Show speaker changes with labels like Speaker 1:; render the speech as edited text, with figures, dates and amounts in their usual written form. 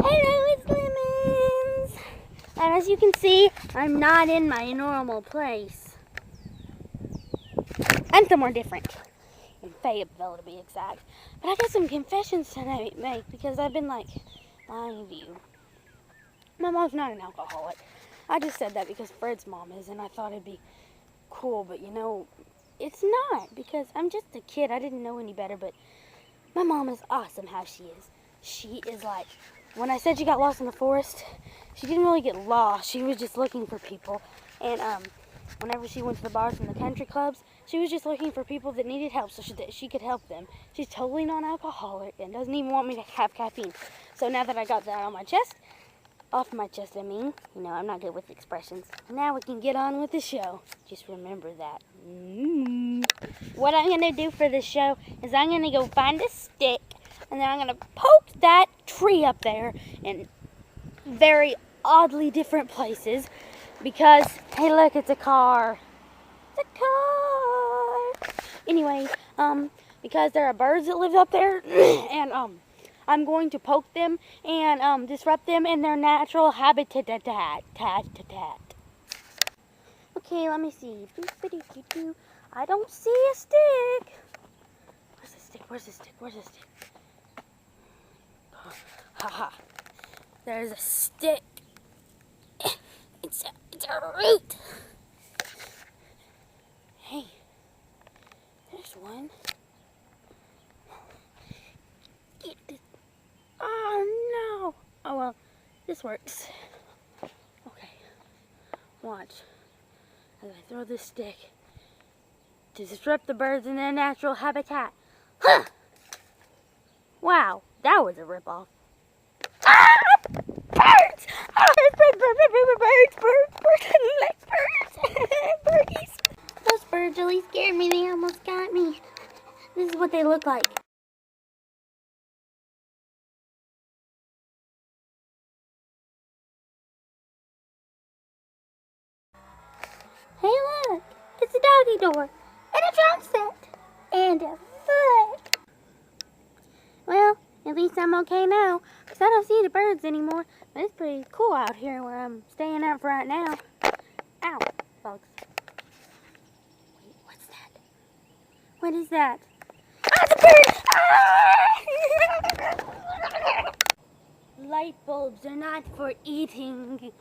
Speaker 1: Hello, it's Lemons! And as you can see, I'm not in my normal place. I'm somewhere different. In Fayetteville, to be exact. But I got some confessions to make because I've been, lying to you. My mom's not an alcoholic. I just said that because Fred's mom is, and I thought it'd be cool, but it's not, because I'm just a kid. I didn't know any better, but my mom is awesome how she is. She is like, when I said she got lost in the forest, she didn't really get lost. She was just looking for people. And whenever she went to the bars and the country clubs, she was just looking for people that needed help so that she could help them. She's totally non-alcoholic and doesn't even want me to have caffeine. So now that I got that off my chest, I'm not good with expressions. Now we can get on with the show. Just remember that. What I'm going to do for this show is I'm going to go find a stick, and then I'm going to poke that tree up there in very oddly different places because, hey look, it's a car. It's a car. Anyway, because there are birds that live up there, and I'm going to poke them and disrupt them in their natural habitat. Okay, let me see. I don't see a stick. Where's the stick? Haha. There's a stick. It's a root. Hey, there's one. Get this. Oh no. Oh well, this works. Okay. Watch as I throw this stick to disrupt the birds in their natural habitat. Huh! Wow, that was a ripoff. Ah! Birds! Ah, birdies! Those birds really scared me. They almost got me. This is what they look like. Hey look, it's a doggy door, and a drum set, and a foot. Well, at least I'm okay now, because I don't see the birds anymore, but it's pretty cool out here where I'm staying at for right now. Ow, bugs. Wait, what's that? What is that? Ah, it's a bird! Ah! Light bulbs are not for eating.